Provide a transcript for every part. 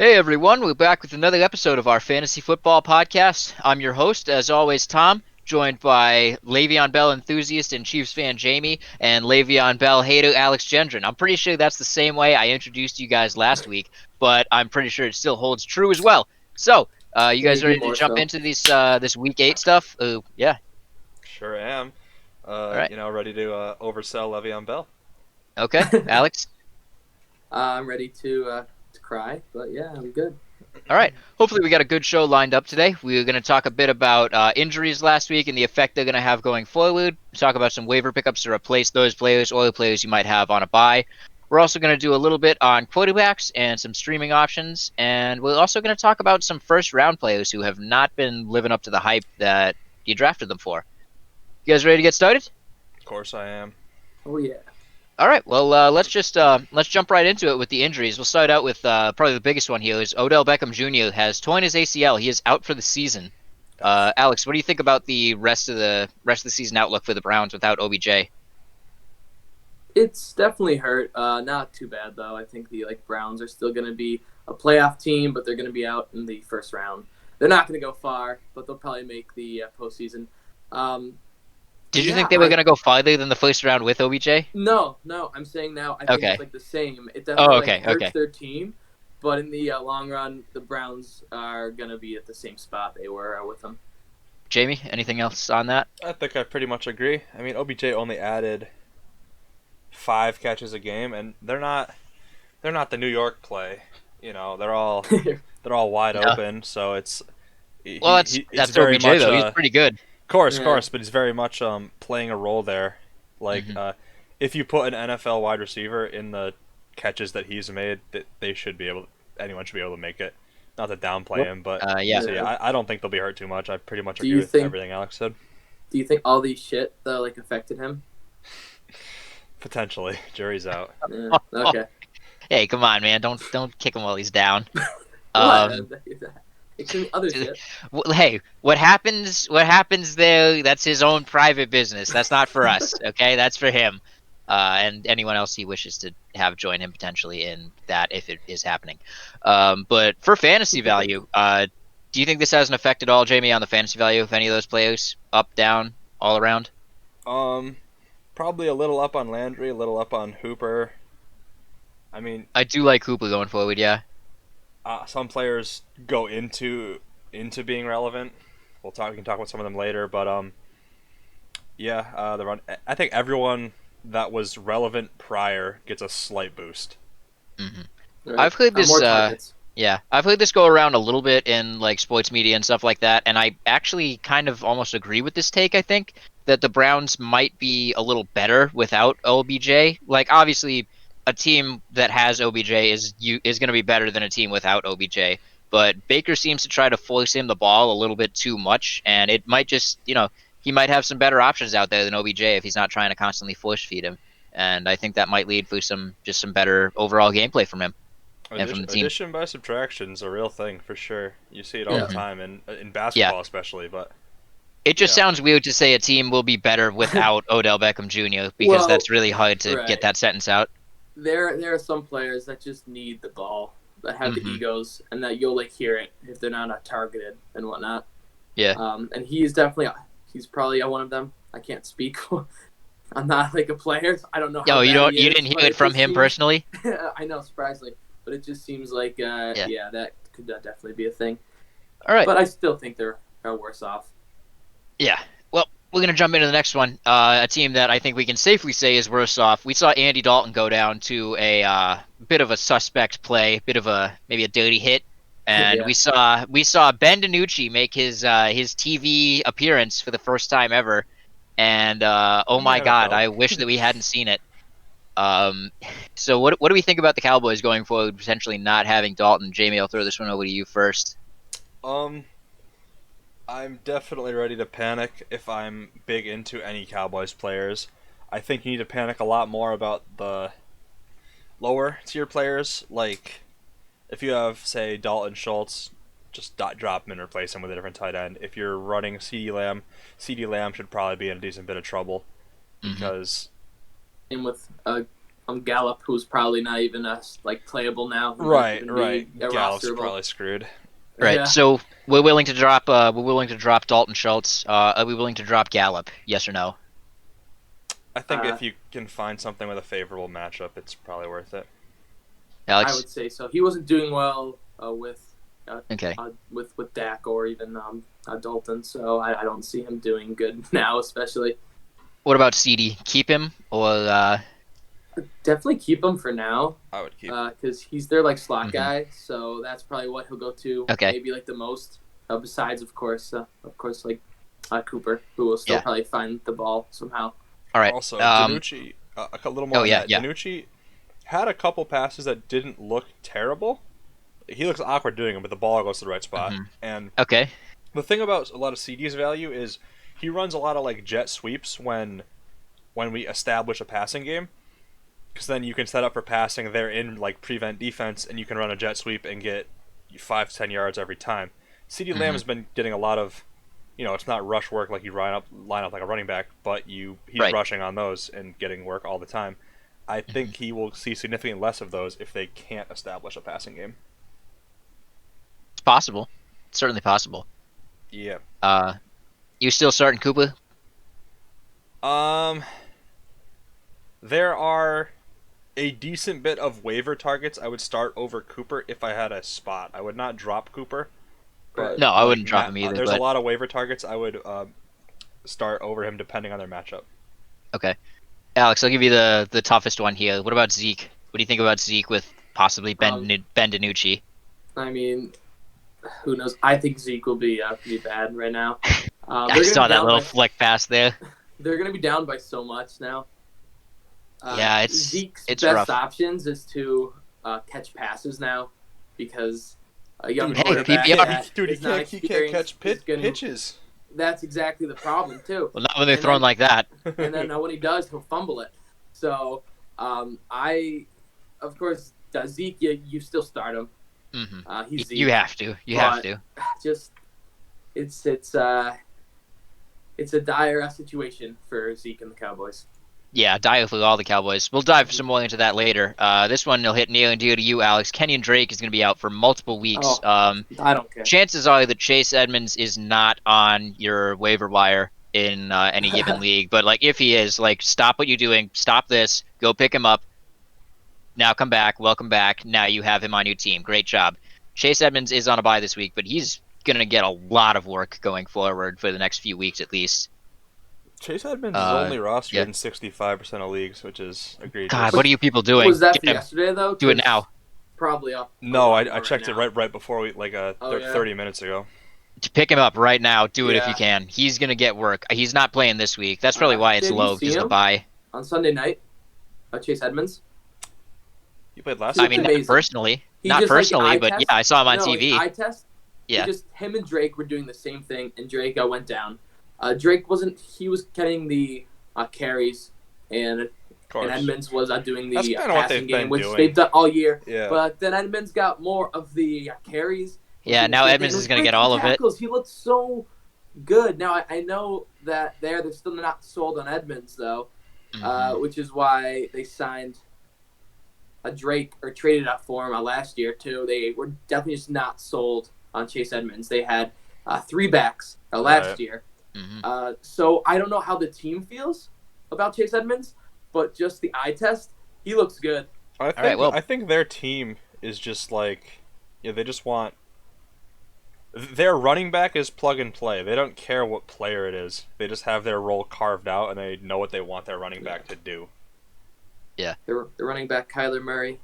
Hey everyone, we're back with another episode of our fantasy football podcast. I'm your host, as always, Tom, joined by Le'Veon Bell enthusiast and Chiefs fan Jamie, and Le'Veon Bell hater Alex Gendron. I'm pretty sure that's the same way I introduced you guys last week, but I'm pretty sure it still holds true as well. So, you guys Maybe ready to more jump so. into this week 8 stuff? Yeah. Sure am. All right. Ready to oversell Le'Veon Bell. Okay, Alex. I'm ready to cry, but yeah, I'm good. All right. Hopefully, we got a good show lined up today. We're going to talk a bit about injuries last week and the effect they're going to have going forward. Talk about some waiver pickups to replace those players or the players you might have on a bye. We're also going to do a little bit on quarterbacks and some streaming options. And we're also going to talk about some first round players who have not been living up to the hype that you drafted them for. You guys ready to get started? Of course I am. Oh yeah. All right, well, let's jump right into it with the injuries. We'll start out with probably the biggest one here is Odell Beckham Jr. has torn his ACL. He is out for the season. Alex, what do you think about the rest of the season outlook for the Browns without OBJ? It's definitely hurt. Not too bad though. I think the Browns are still going to be a playoff team, but they're going to be out in the first round. They're not going to go far, but they'll probably make the postseason. Did you Yeah, think they were going to go farther than the first round with OBJ? no. I'm saying now. I think Okay. it's the same. It Oh, definitely okay, hurts okay. their team, but in the long run, the Browns are going to be at the same spot they were with them. Jamie, anything else on that? I think I pretty much agree. I mean, OBJ only added 5 catches a game, and they're not the New York play. You know, they're all wide No. open. So it's Well, it's that's very OBJ much though. He's pretty good. Of Yeah. course, but he's very much playing a role there. Like Mhm. if you put an NFL wide receiver in the catches that he's made, that they should be able. Anyone should be able to make it. Not to downplay him, but Yeah. so yeah, I don't think they'll be hurt too much. I pretty much Do agree you with think- everything Alex said. Do you think all these shit that affected him? Potentially, jury's out. Yeah. Okay. Hey, come on, man! Don't kick him while he's down. What? It could be other shit. Hey, what happens there, that's his own private business. That's not for us, okay? That's for him. And anyone else he wishes to have join him potentially in that if it is happening. But for fantasy value, do you think this has an effect at all, Jamie, on the fantasy value of any of those players? Up, down, all around? Probably a little up on Landry, a little up on Hooper. I mean, I do like Hooper going forward, yeah. some players go into being relevant. We can talk about some of them later, but the run. I think everyone that was relevant prior gets a slight boost. Hmm. Right. I've heard this. More targets. Yeah, I've heard this go around a little bit in like sports media and stuff like that, and I actually kind of almost agree with this take. I think that the Browns might be a little better without OBJ. Like obviously, a team that has OBJ is going to be better than a team without OBJ. But Baker seems to try to force him the ball a little bit too much, and it might just he might have some better options out there than OBJ if he's not trying to constantly force feed him. And I think that might lead for some better overall gameplay from him. And from the team. Addition by subtraction is a real thing for sure. You see it all Yeah. the time, and in basketball especially. But It just Yeah. sounds weird to say a team will be better without Odell Beckham Jr. because Well, that's really hard to right. get that sentence out. There are some players that just need the ball, that have Mhm. the egos, and that you'll hear it if they're not targeted and whatnot. Yeah. And he's probably one of them. I can't speak. I'm not a player. So I don't know. Oh, How bad he you is, didn't hear but it from just him seems- personally? I know, surprisingly, but it just seems like that could definitely be a thing. All right. But I still think they're worse off. Yeah. Well, we're gonna jump into the next one. A team that I think we can safely say is worse off. We saw Andy Dalton go down to a bit of a suspect play, bit of maybe a dirty hit, and Yeah. we saw Ben DiNucci make his TV appearance for the first time ever, and oh my NFL. God, I wish that we hadn't seen it. So what do we think about the Cowboys going forward, potentially not having Dalton? Jamie, I'll throw this one over to you first. I'm definitely ready to panic if I'm big into any Cowboys players. I think you need to panic a lot more about the lower tier players. Like, if you have, say, Dalton Schultz, just drop him and replace him with a different tight end. If you're running CeeDee Lamb should probably be in a decent bit of trouble Mhm. because And with Gallup, who's probably not even playable now. He might Right, even right. be Gallup's rosterable. probably screwed. Right. Yeah. So we're willing to drop Dalton Schultz. Are we willing to drop Gallup? Yes or no? I think Uh, if you can find something with a favorable matchup, it's probably worth it. Alex? I would say so. He wasn't doing well with Okay. with Dak or even Dalton, so I don't see him doing good now, especially. What about CD? Keep him or Definitely keep him for now, I would keep. because he's their slot Mhm. guy, so that's probably what he'll go to. Okay. Maybe the most. Besides, of course, Cooper, who will still Yeah. probably find the ball somehow. all right? Also, Danucci, a little more Oh, on yeah, that. yeah. Danucci had a couple passes that didn't look terrible. He looks awkward doing them, but the ball goes to the right spot. Mhm. And Okay. the thing about a lot of CD's value is he runs a lot of jet sweeps when we establish a passing game, because then you can set up for passing there in prevent defense, and you can run a jet sweep and get 5-10 yards every time. CD Lamb has been getting a lot of, it's not rush work like you line up like a running back, but he's Right. rushing on those and getting work all the time. I think he will see significantly less of those if they can't establish a passing game. It's possible. It's certainly possible. Yeah. You still starting Cooper? There are a decent bit of waiver targets I would start over Cooper if I had a spot. I would not drop Cooper. But No, I wouldn't drop him either. There's but... a lot of waiver targets I would start over him depending on their matchup. Okay. Alex, I'll give you the toughest one here. What about Zeke? What do you think about Zeke with possibly Ben DiNucci? I mean, who knows? I think Zeke will be bad right now. I saw that little flick pass there. They're going to be down by so much now. Yeah, Zeke's it's best rough. options is to catch passes now, because a young Dude, hey, quarterback PPR. that Dude, is not he can't catch experienced is gonna- pitches. That's exactly the problem too. Well, not when they're And thrown then- like that. And then when he does, he'll fumble it. So of course, Zeke, you still start him. Mm-hmm. He's Zeke. You have to. You have to. Just it's a dire situation for Zeke and the Cowboys. Yeah, dire for all the Cowboys. We'll dive some more into that later. This one will hit near and dear to you, Alex. Kenyon Drake is going to be out for multiple weeks. I don't care. Chances are that Chase Edmonds is not on your waiver wire in any given league. But if he is, stop what you're doing. Stop this. Go pick him up. Now come back. Welcome back. Now you have him on your team. Great job. Chase Edmonds is on a bye this week, but he's going to get a lot of work going forward for the next few weeks at least. Chase Edmonds is only rostered in 65% of leagues, which is egregious. God, what are you people doing? Was that for yesterday though? Do it now. Probably up. No, I checked it right before we 30 minutes ago. To pick him up right now, do it if Yeah. you can. He's gonna get work. He's not playing this week. That's probably why it's did you low see because of the him? bye. On Sunday night, Chase Edmonds. He played last He I week. mean, amazing. not personally, He not just, personally, eye but test. yeah, I saw him on No, TV. Eye test. Yeah. Just him and Drake were doing the same thing, and Drake went down. Drake wasn't. He was getting the carries, and Edmonds was doing the That's kinda what passing they've game, been which doing. they've done all year. Yeah. But then Edmonds got more of the carries. Yeah, now Edmonds is gonna get all of it. He looked so good. Now I know that they're still not sold on Edmonds though, which is why they signed a Drake or traded up for him last year too. They were definitely just not sold on Chase Edmonds. They had 3 backs last year. So I don't know how the team feels about Chase Edmonds, but just the eye test, he looks good. I think their team is just they just want their running back is plug and play. They don't care what player it is. They just have their role carved out, and they know what they want their running back to do. Yeah. The running back, Kyler Murray.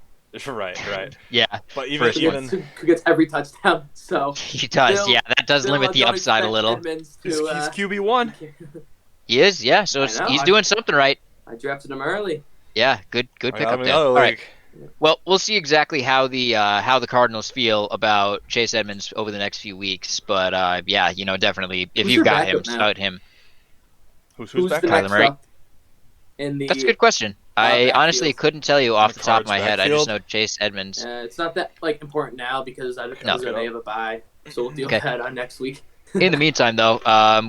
Right. Yeah. But Who gets every touchdown, so he does. Still- Yeah, that does limit the don't upside a expect little. Edmonds he's to, QB1. He is. Yeah. So I know, he's doing something right. I drafted him early. Yeah. Good I pick got up him in there. the other All right. league. Well, we'll see exactly how the Cardinals feel about Chase Edmonds over the next few weeks. But yeah, definitely if Who's you've your got him, backup now? start him. Who's Who's back? the Kyler next Murray? up in the? That's a good question. I honestly backfield. couldn't tell you off the top of Cards my head. I just backfield? know Chase Edmonds. It's not that important now because No. they have a bye, so we'll deal Okay. with that next week. In the meantime, though,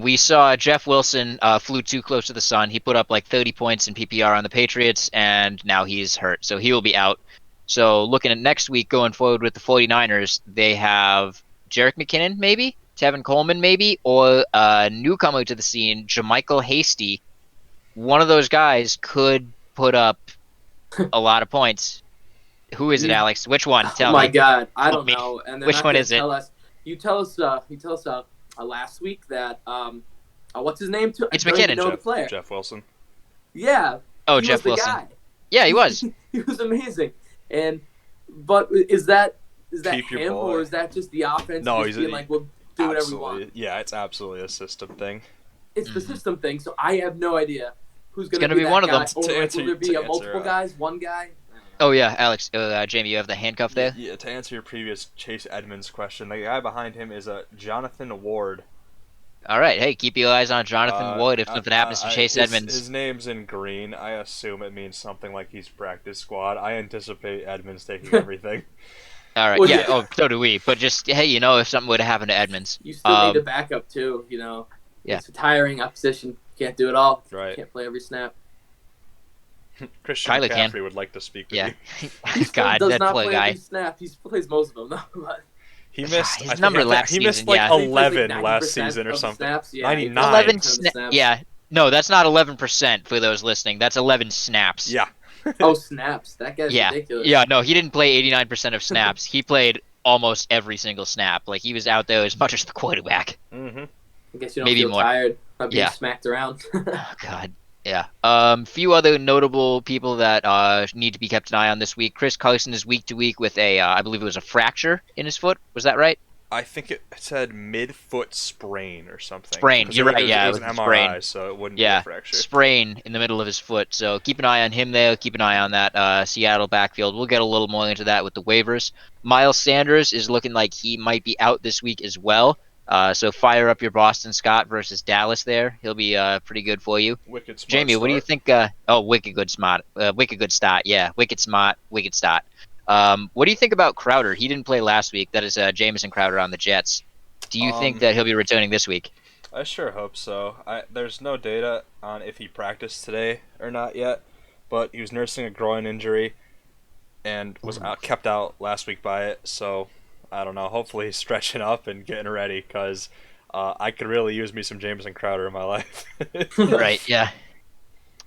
we saw Jeff Wilson flew too close to the sun. He put up like 30 points in PPR on the Patriots, and now he's hurt, so he will be out. So looking at next week going forward with the 49ers, they have Jerick McKinnon, maybe, Tevin Coleman, maybe, or a newcomer to the scene, Jermichael Hasty. One of those guys could put up a lot of points. Who is it, You, Alex? Which one? oh Tell my me. God, I Help don't me. know, and they're Which not one gonna is it? tell us. You tell us last week that what's his name? Too? I It's don't even McKinnon. know the player. Jeff Wilson. Yeah, Oh, he was Jeff the Wilson. guy. Yeah, he was. He was amazing. But is that Keep your him boy. or is that just the offense No, just he's being like, we'll do whatever we want? Yeah, it's absolutely a system thing. It's the system thing, so I have no idea who's going to gonna be that one of guy. them. Or To like, will there be answer, multiple guys, one guy? Oh yeah, Alex. Jamie, you have the handcuff there. Yeah, to answer your previous Chase Edmonds question, the guy behind him is Jonathan Ward. All right. Hey, keep your eyes on Jonathan Wood if something happens to Chase Edmonds. His name's in green. I assume it means something like he's practice squad. I anticipate Edmonds taking everything. All right. Well, Yeah. yeah. Oh, so do we. But just hey, if something would have happened to Edmonds, You still need a backup too. Yeah. It's a tiring opposition. Can't do it all. Right. Can't play every snap. Christian Kyler McCaffrey can. would like to speak with yeah. you. He still God, does that not poor play guy. every snap. He plays most of them though. But He missed. His I think number he- last he missed season, like yeah. he plays, 11 90% last season or of the something. snaps. Yeah, 99. 11 snaps. Yeah. No, that's not 11% for those listening. That's 11 snaps. Yeah. Oh, snaps. That guy's Yeah. ridiculous. Yeah. No, he didn't play 89% of snaps. He played almost every single snap. Like he was out there as much as the quarterback. Mm-hmm. I guess you don't Maybe feel more. tired of being Yeah. smacked around. Oh, God. Yeah. Few other notable people that need to be kept an eye on this week. Chris Carson is week to week with I believe it was a fracture in his foot. Was that right? I think it said mid-foot sprain or something. Sprain. Because You're right. Yeah, it was it an was a MRI, sprain. so it wouldn't Yeah, be a fracture. sprain in the middle of his foot. So keep an eye on him there. Keep an eye on that Seattle backfield. We'll get a little more into that with the waivers. Miles Sanders is looking like he might be out this week as well. So fire up your Boston Scott versus Dallas there. He'll be pretty good for you. Wicked smart Jamie, what do you start. think? Wicked good smart. Wicked good start. Yeah, wicked smart. Wicked start. What do you think about Crowder? He didn't play last week. That is Jamison Crowder on the Jets. Do you think that he'll be returning this week? I sure hope so. There's no data on if he practiced today or not yet, but he was nursing a groin injury and was kept out last week by it. So I don't know. Hopefully he's stretching up and getting ready because I could really use me some Jameson Crowder in my life. Right. Yeah.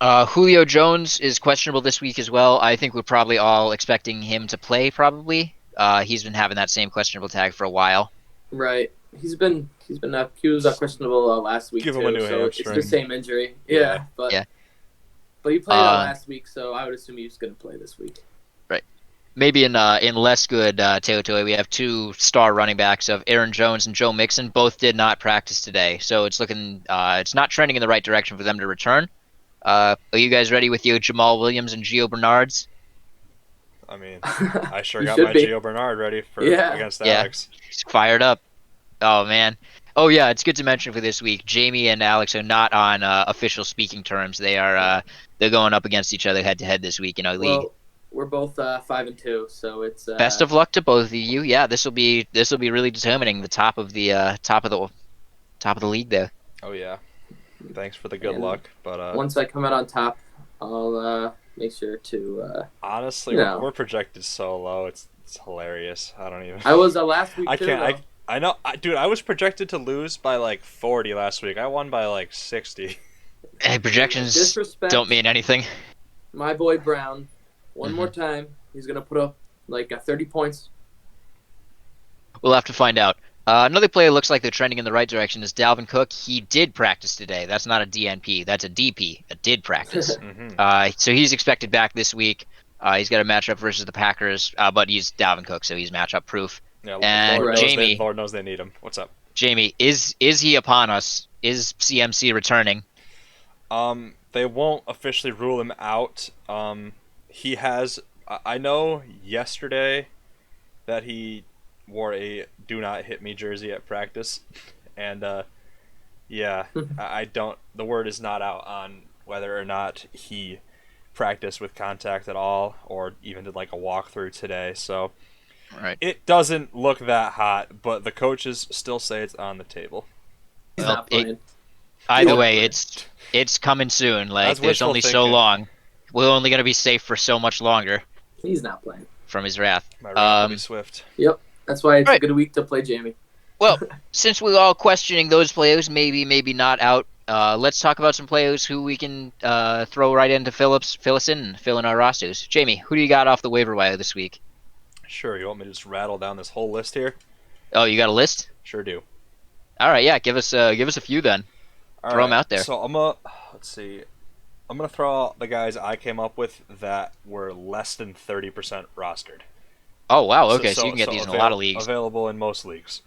Julio Jones is questionable this week as well. I think we're probably all expecting him to play. Probably. He's been having that same questionable tag for a while. Right. He was questionable last week Give too. him a new So it's hamstring. the same injury. Yeah. But Yeah. But he played last week, so I would assume he's going to play this week. Maybe in less good territory, we have two star running backs of Aaron Jones and Joe Mixon. Both did not practice today, so it's looking it's not trending in the right direction for them to return. Are you guys ready with your Jamal Williams and Gio Bernards? I mean, I sure You got should my be. Gio Bernard ready for Yeah. against Yeah. Alex. He's fired up. Oh man. Oh yeah, it's good to mention for this week. Jamie and Alex are not on official speaking terms. They're going up against each other head to head this week in our league. Well, we're both 5-2, so it's Best of luck to both of you. Yeah, this will be really determining the top of the league there. Oh yeah. Thanks for the good And luck, but once I come out on top, I'll make sure to. honestly, No. we're projected so low. It's hilarious. I don't even. I was last week I too. can't. though. I know, dude. I was projected to lose by like 40 last week. I won by like 60. Hey, projections Disrespect don't mean anything. my boy Brown. One Mhm. more time, he's gonna put up like 30 points. We'll have to find out. Another player looks like they're trending in the right direction is Dalvin Cook. He did practice today. That's not a DNP. That's a DP. A did practice. So he's expected back this week. He's got a matchup versus the Packers, but he's Dalvin Cook, so he's matchup proof. Yeah, And Lord, Jamie- Lord knows they need him. What's up? Jamie, is he upon us? Is CMC returning? They won't officially rule him out. He has. I know yesterday that he wore a "Do Not Hit Me" jersey at practice, and yeah, I don't. The word is not out on whether or not he practiced with contact at all, or even did like a walkthrough today. So Right. it doesn't look that hot, but the coaches still say it's on the table. He's Well, not playing. either He'll way, play. it's coming soon. Like, That's there's wishful only so thinking. long. We're only gonna be safe for so much longer He's not playing. from his wrath. My wrath will be swift. Yep. That's why it's a Right. good week to play Jamie. Well, since we're all questioning those players, maybe not out. Let's talk about some players who we can throw right into fill us in, fill in our rosters. Jamie, who do you got off the waiver wire this week? Sure, you want me to just rattle down this whole list here? Oh, you got a list? Sure do. All right, yeah. Give us a few then. All Throw them right, out there. So let's see. I'm gonna throw out the guys I came up with that were less than 30% rostered. Oh wow. Okay, so you can get these in a lot of leagues. Available in most leagues.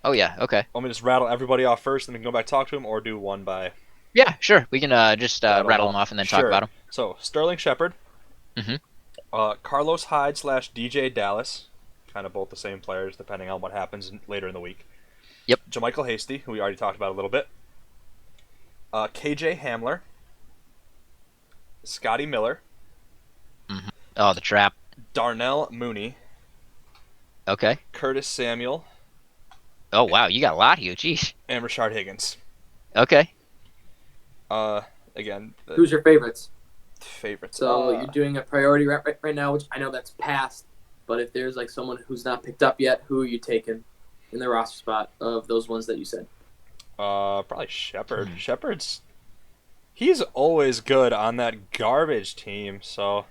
Oh yeah. Okay. Want me to just rattle everybody off first, and then go back talk to them, or do one by Yeah, sure. We can just rattle them off and then talk Sure. about them. So Sterling Shepard, Carlos Hyde / DJ Dallas, kind of both the same players, depending on what happens later in the week. Yep. Jermichael Hasty, who we already talked about a little bit. KJ Hamler, Scotty Miller, Oh, the trap. Darnell Mooney, Okay. Curtis Samuel, Oh wow, you got a lot here. Jeez. and Rashard Higgins. Okay. Again, the Who's your favorites? favorites. So you're doing a priority right now, which I know that's passed. But if there's like someone who's not picked up yet, who are you taking in the roster spot of those ones that you said? Probably Shepard. He's always good on that garbage team. So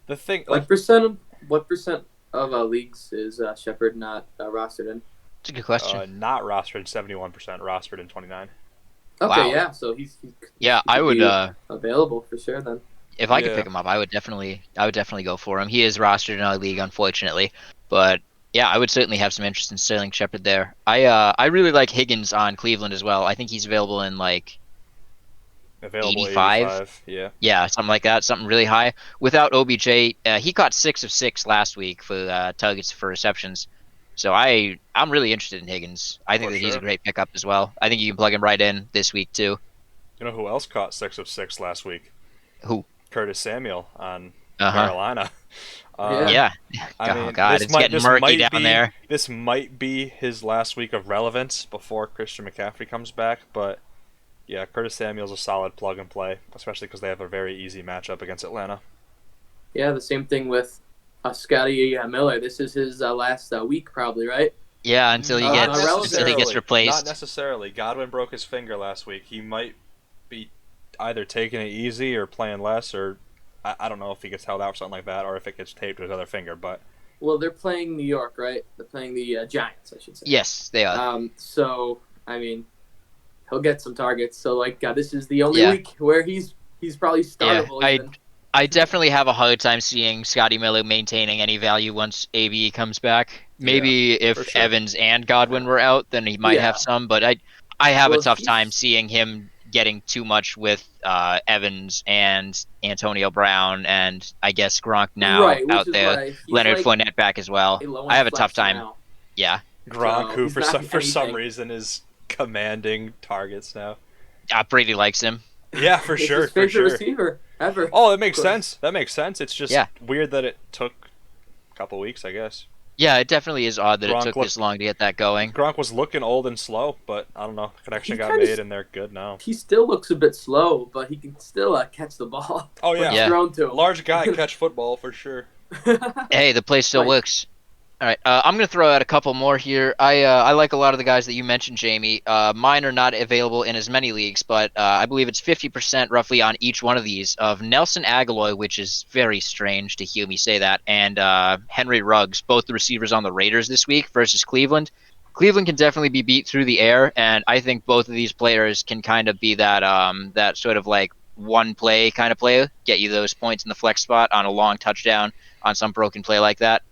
the thing, What percent of leagues is Shepard not rostered in? It's a good question. not rostered, 71% rostered in 29. Okay, Wow. yeah. So he's Yeah, he I could would. be available for sure then. If I could Yeah. pick him up, I would definitely go for him. He is rostered in our league, unfortunately, but yeah, I would certainly have some interest in Sterling Shepard there. I really like Higgins on Cleveland as well. I think he's available in like Available 85? Yeah. something like that, something really high. Without OBJ, he caught 6 of 6 last week for targets for receptions. So I'm really interested in Higgins. I think For that he's a sure. great pickup as well. I think you can plug him right in this week too. You know who else caught 6 of 6 last week? Who? Curtis Samuel on Uh-huh. Carolina. Yeah. I Oh mean, god, it's getting murky down there. This might be his last week of relevance before Christian McCaffrey comes back, but yeah, Curtis Samuel's a solid plug and play, especially because they have a very easy matchup against Atlanta. Yeah, the same thing with Scotty Miller. This is his last week, probably, right? Yeah, until he Not gets necessarily. replaced. Not necessarily. Godwin broke his finger last week. He might be either taking it easy or playing less, or I don't know if he gets held out or something like that, or if it gets taped to his other finger. But Well, they're playing New York, right? They're playing the Giants, I should say. Yes, they are. So I mean, he'll get some targets. So like, this is the only Yeah. week where he's probably startable. even. I definitely have a hard time seeing Scotty Miller maintaining any value once AB comes back. Maybe for if sure. Evans and Godwin were out, then he might Yeah. have some. But I have Well, a tough he's- time seeing him getting too much with Evans and Antonio Brown and I guess Gronk now right, which out is there. why he's Leonard like Fournette back as well. a low I have a flex tough time. now. Yeah, Gronk, So who he's for not some anything. reason is commanding targets now. Brady likes him. Yeah, for It's sure, his for favorite sure. receiver ever. Oh, that makes Of course. sense. That makes sense. It's just Yeah. weird that it took a couple weeks, I guess. Yeah, it definitely is odd that Gronk it took looked- this long to get that going. Gronk was looking old and slow, but I don't know. Connection He got kinda made, and they're good now. He still looks a bit slow, but he can still catch the ball. Oh when yeah, it's Yeah. thrown to him. large guy catch football for sure. Hey, the play still Right. works. All right, I'm gonna throw out a couple more here. I like a lot of the guys that you mentioned, Jamie. Mine are not available in as many leagues, but I believe it's 50% roughly on each one of these of Nelson Aguilar, which is very strange to hear me say that, and Henry Ruggs, both the receivers on the Raiders this week versus Cleveland. Cleveland can definitely be beat through the air, and I think both of these players can kind of be that that sort of like one play kind of player, get you those points in the flex spot on a long touchdown on some broken play like that.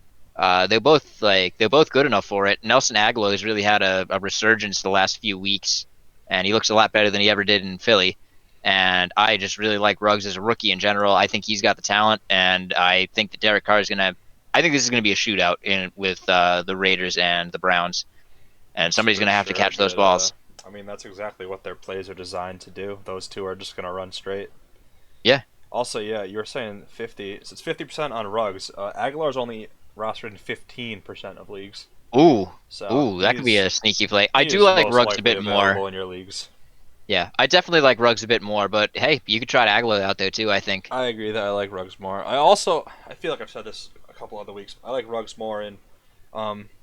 They're both good enough for it. Nelson Aguilar has really had a resurgence the last few weeks, and he looks a lot better than he ever did in Philly. And I just really like Ruggs as a rookie in general. I think he's got the talent, and I think that Derek Carr is gonna. I think this is gonna be a shootout with the Raiders and the Browns, and somebody's gonna have to catch those balls. I mean, that's exactly what their plays are designed to do. Those two are just gonna run straight. Yeah. Also, yeah, you were saying 50. So it's 50% on Ruggs. Aguilar's only rostered in 15% of leagues. Ooh, So that could be a sneaky play. I he do is like most Ruggs a likely bit more. available in your leagues. Yeah, I definitely like Ruggs a bit more, but hey, you could try Aguilar out there too, I think. I agree that I like Ruggs more. I feel like I've said this a couple other weeks. I like Ruggs more in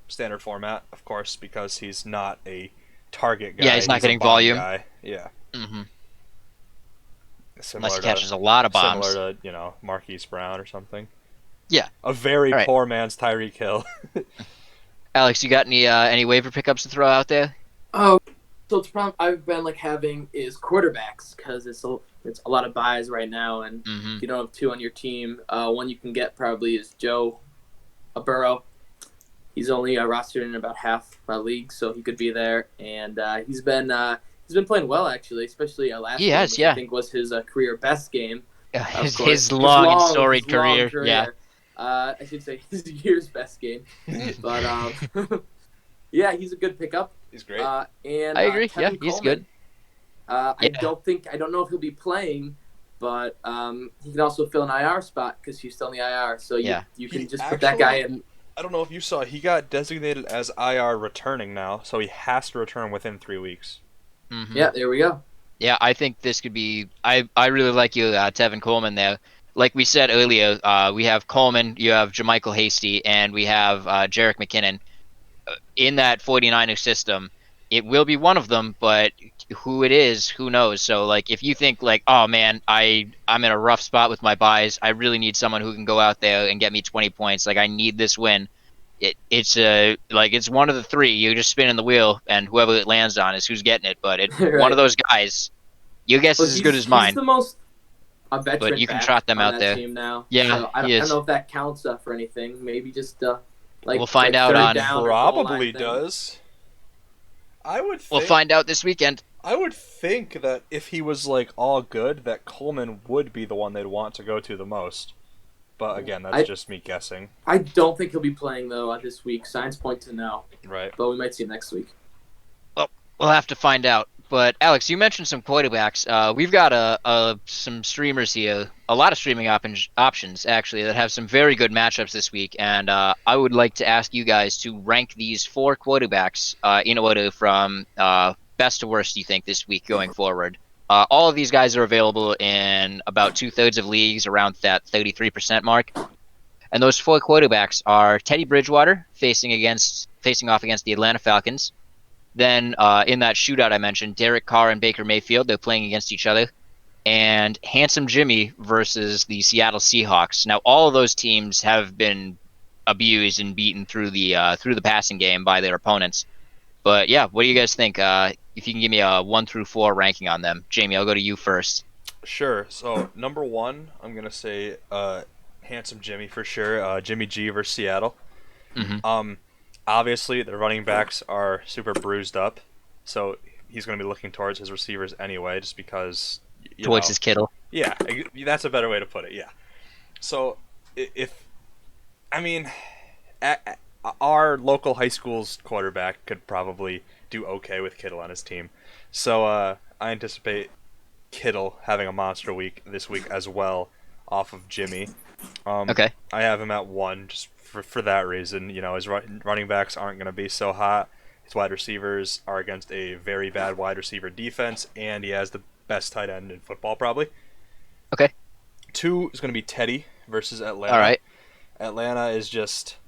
standard format, of course, because he's not a target guy. Yeah, he's not a getting bomb volume. guy. Yeah. Hmm. Unless Similar he to catches a lot of bombs. similar to Marquise Brown or something. Yeah. A very All right. poor man's Tyreek Hill. Alex, you got any waiver pickups to throw out there? Oh, so the problem I've been having is quarterbacks because it's a lot of buys right now, and Mm-hmm. if you don't have two on your team, one you can get probably is Joe Burrow. He's only rostered in about half my league, so he could be there, and he's been playing well actually, especially last He game, has, which yeah. I think was his career best game. Of course, His long and storied his long career. Yeah. I should say his year's best game, but yeah, he's a good pickup. He's great. And I agree. Kevin He's Coleman. good. I don't know if he'll be playing, but he can also fill an IR spot because he's still in the IR. So you can just put that guy in. I don't know if you saw, he got designated as IR returning now, so he has to return within 3 weeks. Mm-hmm. Yeah, there we go. Yeah, I think this could be. I really like you, Tevin Coleman there. Like we said earlier, we have Coleman, you have Jermichael Hasty, and we have Jerick McKinnon. In that 49ers system, it will be one of them, but who it is, who knows? So, like, if you think, like, oh, man, I'm in a rough spot with my buys, I really need someone who can go out there and get me 20 points. Like, I need this win. It's one of the three. You're just spinning the wheel, and whoever it lands on is who's getting it. But Right. One of those guys, your guess is as good as mine. He's the most veteran But you can back trot them on out that there. team now. Yeah, so I he don't is. know if that counts for anything. Maybe just We'll find out third on- down or goal line Probably thing. does. We'll find out this weekend. I would think that if he was all good, that Coleman would be the one they'd want to go to the most. But again, that's just me guessing. I don't think he'll be playing though this week. Signs point to no. Right. But we might see him next week. We'll have to find out. But Alex, you mentioned some quarterbacks. We've got some streamers here, a lot of streaming options actually that have some very good matchups this week, and I would like to ask you guys to rank these 4 quarterbacks in order from best to worst. You think this week going forward? All of these guys are available in about 2/3 of leagues, around that 33% mark. And those 4 quarterbacks are Teddy Bridgewater facing off against the Atlanta Falcons. Then in that shootout I mentioned, Derek Carr and Baker Mayfield, they're playing against each other. And Handsome Jimmy versus the Seattle Seahawks. Now, all of those teams have been abused and beaten through the passing game by their opponents. But yeah, what do you guys think? If you can give me a 1 through 4 ranking on them. Jamie, I'll go to you first. Sure. So, number 1, I'm going to say Handsome Jimmy for sure. Jimmy G versus Seattle. Mm-hmm. Obviously, the running backs are super bruised up, so he's going to be looking towards his receivers anyway, just because. Towards his Kittle. Yeah, that's a better way to put it. Yeah. So, our local high school's quarterback could probably do okay with Kittle on his team, so I anticipate Kittle having a monster week this week as well, off of Jimmy. Okay. I have him at 1 just for that reason. His running backs aren't going to be so hot. His wide receivers are against a very bad wide receiver defense, and he has the best tight end in football probably. Okay. 2 is going to be Teddy versus Atlanta. All right. Atlanta is just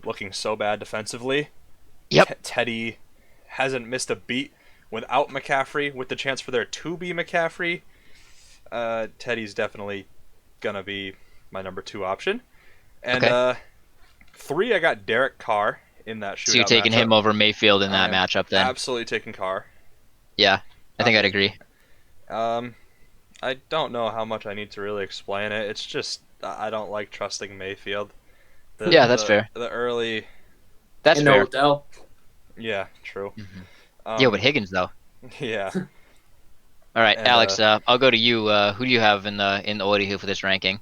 looking so bad defensively. Yep. Teddy hasn't missed a beat without McCaffrey. With the chance for there to be McCaffrey, Teddy's definitely gonna be my number 2 option. And 3, I got Derek Carr in that shootout. So you're taking matchup. him over Mayfield in that matchup then? Absolutely taking Carr. Yeah, I think I'd agree. I don't know how much I need to really explain it. It's just I don't like trusting Mayfield. That's fair. The early. That's fair. Odell. Yeah, true. Mm-hmm. But Higgins though. Yeah. All right, and, Alex. I'll go to you. Who do you have in the order here for this ranking?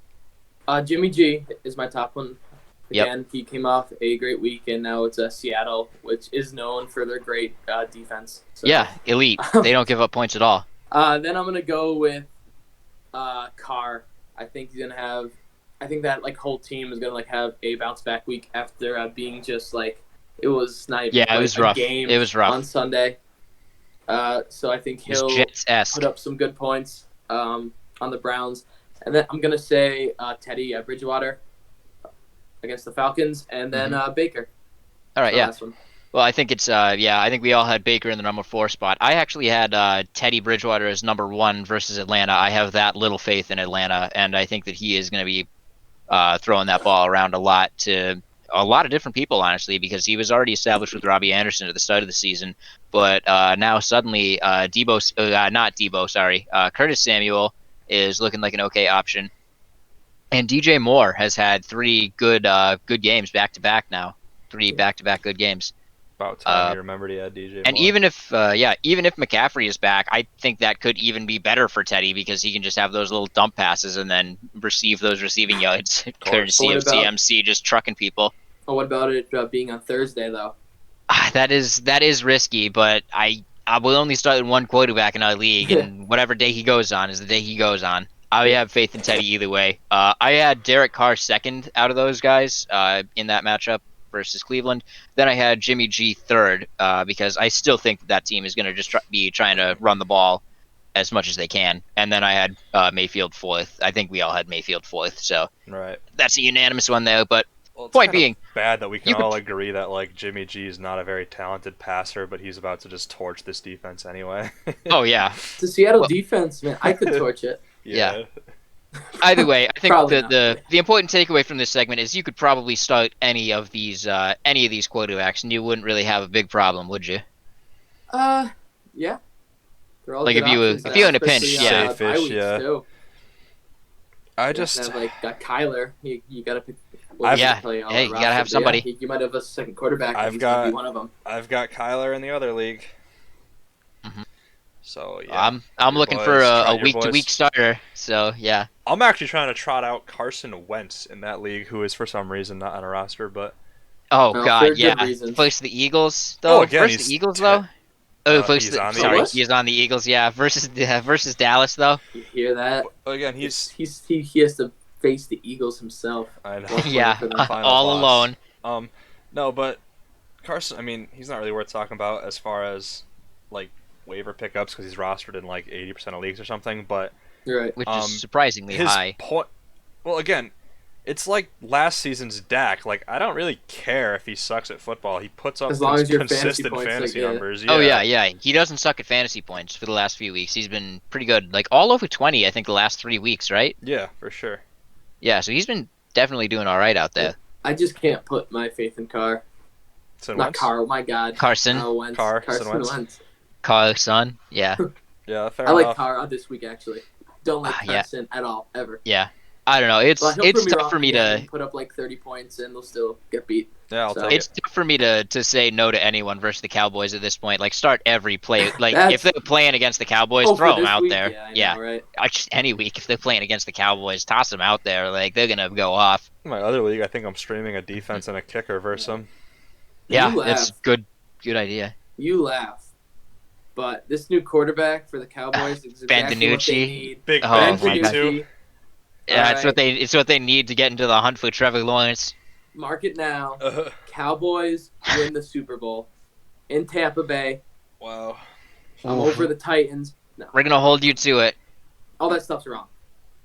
Jimmy G is my top one. Again, Yep. he came off a great week, and now it's Seattle, which is known for their great defense. So. Yeah, elite. They don't give up points at all. Then I'm going to go with Carr. I think he's going to have I think that like whole team is gonna like have a bounce back week after being just like it was not even Yeah, it like was a rough. game It was on rough. Sunday. So I think It was he'll put Jets-esque. up some good points on the Browns, and then I'm gonna say Teddy Bridgewater against the Falcons, and then Baker. All right, The yeah. last one. Well, I think it's I think we all had Baker in the number 4 spot. I actually had Teddy Bridgewater as number 1 versus Atlanta. I have that little faith in Atlanta, and I think that he is going to be throwing that ball around a lot to a lot of different people, honestly, because he was already established with Robbie Anderson at the start of the season, but now suddenly not Debo, sorry, Curtis Samuel is looking like an okay option, and DJ Moore has had 3 good games back to back now, 3 back to back good games. About time Uh, you remembered he had DJ and Moore. even if McCaffrey is back, I think that could even be better for Teddy because he can just have those little dump passes and then receive those receiving yards, courtesy What of about- CMC just trucking people. Oh, what about it being on Thursday though? That is risky, but I will only start with one quarterback in our league, and whatever day he goes on is the day he goes on. I have faith in Teddy either way. I had Derek Carr second out of those guys in that matchup versus Cleveland. Then I had Jimmy G third because I still think that team is going to just be trying to run the ball as much as they can. And then I had Mayfield fourth. I think we all had Mayfield fourth, so Right. that's a unanimous one there. But Well, it's point kind of being, bad that we can you could- all agree that like Jimmy G is not a very talented passer, but he's about to just torch this defense anyway. oh yeah, The Seattle Well- defense, man, I could torch it. Yeah. Either way, I think Probably the not. the important takeaway from this segment is you could probably start any of these quarterbacks and you wouldn't really have a big problem, would you? Yeah. They're all Like, good if you were- options if now, you're in a pinch, especially, yeah. Safe-ish, bye weeks, yeah. too. I You just have, like Kyler. You gotta pick. Yeah. play on Hey, that you gotta roster, have but somebody. Yeah, you might have a second quarterback. I've He's gonna be got- one of them. I've got Kyler in the other league. Mhm. So yeah. I'm Your looking for boys, a try your week to week boys. starter. So yeah. I'm actually trying to trot out Carson Wentz in that league, who is for some reason not on a roster, but Oh Well, for God, good yeah. reasons. Versus the Eagles though. again, versus he's the Eagles though. he's on the sorry, Eagles. he's on the Eagles. Yeah, versus Dallas though. You hear that? again, He has to face the Eagles himself. I know. Yeah, For the final all boss. alone. No, but Carson, I mean, he's not really worth talking about as far as like waiver pickups because he's rostered in like 80% of leagues or something. But You're right. Which is surprisingly his high. point, well, again, it's like last season's Dak. Like, I don't really care if he sucks at football. He puts up As long as your fantasy consistent points, fantasy like, yeah. numbers. Oh yeah. He doesn't suck at fantasy points for the last few weeks. He's been pretty good, like all over 20. I think the last 3 weeks, right? Yeah, for sure. Yeah, so he's been definitely doing all right out there. I just can't put my faith in Carr. So Not Carr. My God. Carson, Wentz. Carson Carson Wentz. Wentz. Carson, yeah, Yeah, fair I like enough. Carr this week actually. Don't like Yeah. Carson at all ever. yeah. I don't know. It's But he'll it's prove me tough wrong for me again to and put up like 30 points and they'll still get beat. Yeah, I'll So- take it's it. tough for me to say no to anyone versus the Cowboys at this point. Like start every play. Like That's- if they're playing against the Cowboys, for throw them this out week? there. Yeah, I know, right? Just any week if they're playing against the Cowboys, toss them out there. Like they're gonna go off. In my other league, I think I'm streaming a defense and a kicker versus him. Yeah, You it's laugh. good idea. You laugh. But this new quarterback for the Cowboys is exactly what they Benvenucci. need. Big Oh, Ben my God. too. Yeah, it's Alright. what they need to get into the hunt for Trevor Lawrence. Mark it now. Cowboys win the Super Bowl in Tampa Bay. Wow. I'm over the Titans. No, We're gonna hold you to it. all that stuff's wrong.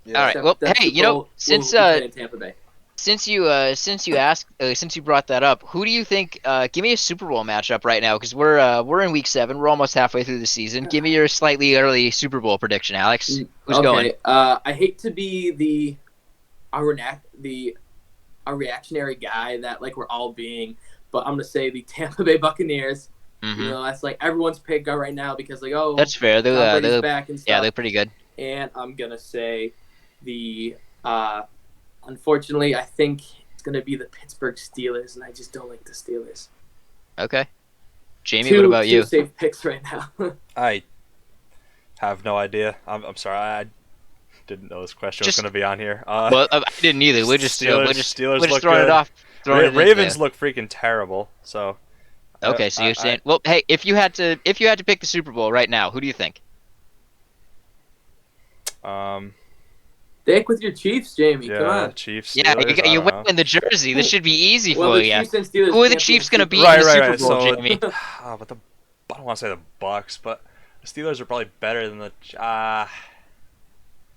Yeah. All right. Except Well, that hey, Super you know, Bowl since will be played in Tampa Bay. since you brought that up, who do you think? Give me a Super Bowl matchup right now because we're in week 7. We're almost halfway through the season. Give me your slightly early Super Bowl prediction, Alex. Who's going? I hate to be a reactionary guy that like we're all being, but I'm gonna say the Tampa Bay Buccaneers. Hmm. You know, that's like everyone's pick right now because like That's fair. Tom Brady's They're back and stuff. yeah, they're pretty good. And I'm gonna say the unfortunately I think it's gonna be the Pittsburgh Steelers, and I just don't like the Steelers. Okay. Jamie, what about you? Two safe picks right now. I have no idea. I'm sorry. I didn't know this question Just- was going to be on here. Well, I didn't either. We're just Steelers look throwing it good. off. Throwing it in Ravens there. look freaking terrible. So Okay, so you're I- saying, well, hey, if you had to pick the Super Bowl right now, who do you think? Um, Stick with your Chiefs, Jamie. Come Yeah, on. Chiefs. Yeah, Steelers, I you're don't know. wearing the jersey. This should be easy Well, for the you. Chiefs and Steelers Who are the can't be in Chiefs going to Super beat Bowl. in the Right, Super right. Bowl, So, Jamie? but I don't want to say the Bucks, but the Steelers are probably better than the.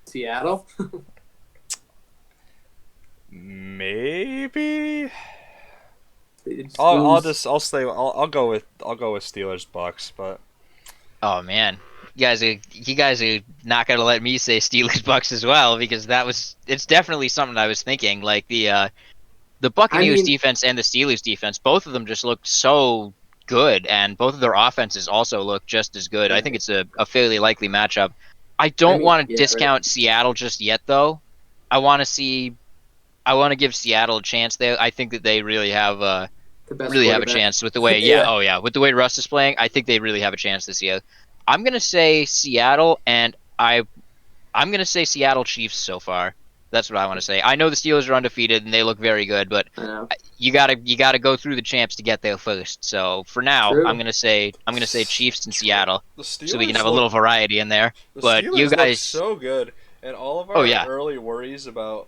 Seattle. Maybe. They just I'll lose. I'll go with Steelers Bucks, but Oh man, you guys are not gonna let me say Steelers Bucks as well because it's definitely something I was thinking. Like the I Buccaneers mean, defense and the Steelers defense, both of them just look so good, and both of their offenses also look just as good. I think right. it's a fairly likely matchup. I don't want to Yeah, right. discount Seattle just yet, though. I want to see. I want to give Seattle a chance there. I think that they The best really have a quarterback. chance with the way. Yeah, Yeah. oh yeah, with the way Russ is playing. I think they really have a chance this year. I'm gonna say Seattle, and I'm gonna say Seattle Chiefs so far. That's what I want to say. I know the Steelers are undefeated and they look very good, but I know. you gotta go through the champs to get there first. So for now, True. I'm gonna say Chiefs and Seattle, the so we can Steelers have a little variety in there. the But you Steelers look guys, so good, and all of oh our yeah, early worries about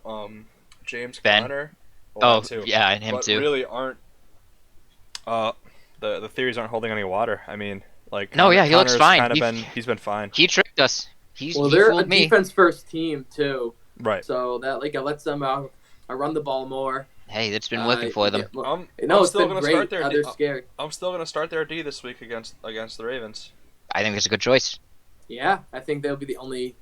James Ben, Conner, well, oh that too, yeah, and him but too. really aren't the theories aren't holding any water. I mean, like No, yeah, he looks Connor's fine. kind of he's been fine. He tricked us. Well, He they're a fooled me. defense first team too, Right. so that like it lets them run the ball more. Hey, that's been working for them. I'm It's still been gonna great. start their They're scared. I'm still gonna start their D this week against the Ravens. I think it's a good choice. Yeah, I think they'll be the only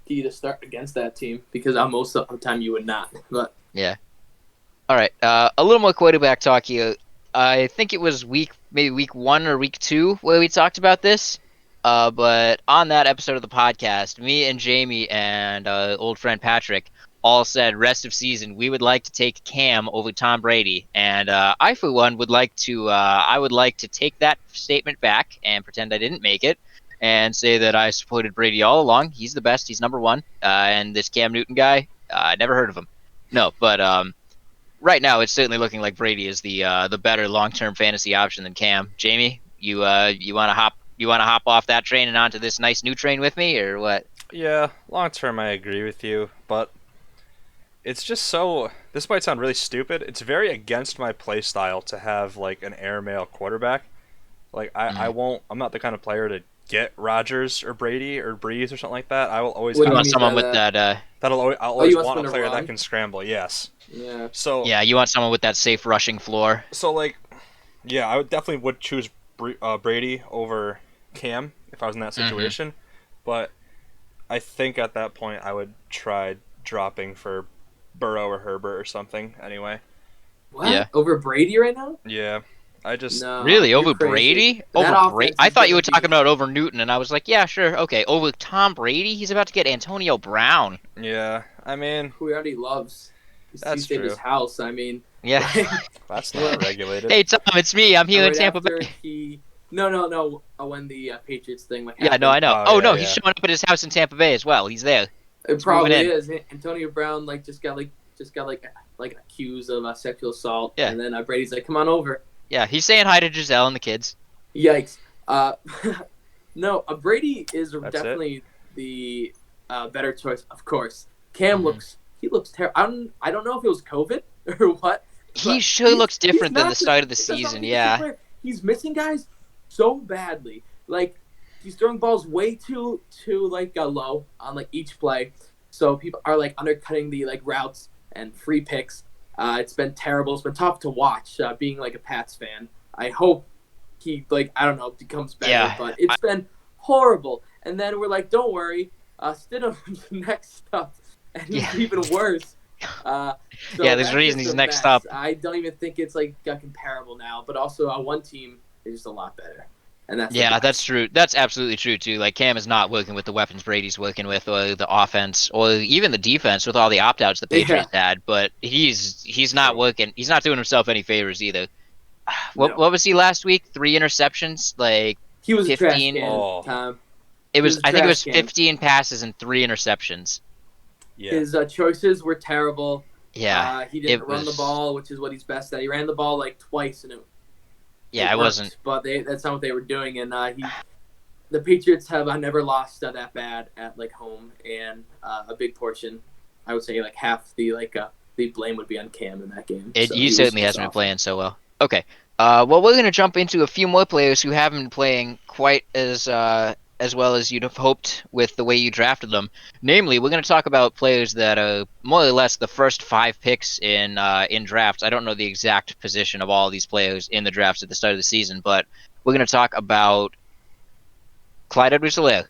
key to start against that team because most of the time you would not. But Yeah. All right. A little more quarterback talk here. I think it was maybe week 1 or week 2 where we talked about this. But on that episode of the podcast, me and Jamie and old friend Patrick all said rest of season we would like to take Cam over Tom Brady, and I for one would like to take that statement back and pretend I didn't make it, and say that I supported Brady all along. He's the best. He's number one. And this Cam Newton guy, I never heard of him. No, but right now it's certainly looking like Brady is the better long-term fantasy option than Cam. Jamie, you want to hop off that train and onto this nice new train with me, or what? Yeah, long term I agree with you, but it's just so. This might sound really stupid. It's very against my play style to have like an airmail quarterback. Like I won't. I'm not the kind of player to get Rodgers or Brady or Breeze or something like that. I will always What You do you want mean someone by with that? that? I'll always you want want a someone to player that run? can scramble. Yes. yeah, So Yeah, you want someone with that safe rushing floor. so like, yeah, I would definitely would choose Brady over Cam if I was in that situation, but I think at that point I would try dropping for Burrow or Herbert or something. Anyway, what Yeah. over Brady right now? yeah, I just No, Really, you're over crazy. Brady? That Over offense Brady? is I thought you gonna were talking be- about over Newton, and I was like, yeah, sure, okay. Over Tom Brady, he's about to get Antonio Brown. yeah. I mean, who he already loves. That's He saved his true. house. I mean, Yeah. that's not regulated. Hey Tom, it's me. I'm here in right Tampa after Bay. he. No. When the Patriots thing like Yeah, happened. no, I know. Oh, Oh, yeah, no, yeah. he's showing up at his house in Tampa Bay as well. He's there. It moving probably in. is. Antonio Brown just got accused of sexual assault, Yeah. and then Brady's like, "Come on over." Yeah, he's saying hi to Giselle and the kids. Yikes. No, Brady is That's definitely the better choice, of course. Cam looks terrible. I don't know if it was COVID or what. He but sure looks different than not the start of the he does not season, look yeah. player. He's missing guys so badly. Like he's throwing balls way too low on like each play, so people are like undercutting the like routes and free picks. It's been terrible. It's been tough to watch. Being like a Pats fan, I hope he becomes better. Yeah, but it's been horrible. And then we're like, don't worry, Stidham's next up, and he's Yeah. even worse. So Yeah, there's that's a reason just he's a next mess. up. I don't even think it's like comparable now. But also, one team is just a lot better, and that's Yeah, that's true. That's absolutely true too. Like Cam is not working with the weapons Brady's working with, or the offense, or even the defense with all the opt-outs the Patriots had. But he's not True. working. He's not doing himself any favors either. No. What was he last week? 3 interceptions, like He was a trash 15. can, Oh. Tom. it was was. a I think it was trash can. 15 passes and 3 interceptions. Yeah. His choices were terrible. Yeah, He didn't it run the was- ball, which is what he's best at. He ran the ball like twice, and yeah, it it worked, wasn't. But that's not what they were doing, and the Patriots have never lost that bad at like home, and a big portion, I would say like half the blame would be on Cam in that game. So He he was certainly just hasn't been awful. playing so well. Okay. Well, we're going to jump into a few more players who haven't been playing quite as well as you'd have hoped with the way you drafted them. Namely, we're going to talk about players that are more or less the first 5 picks in drafts. I don't know the exact position of all these players in the drafts at the start of the season, but we're going to talk about Clyde Edwards-Helaire,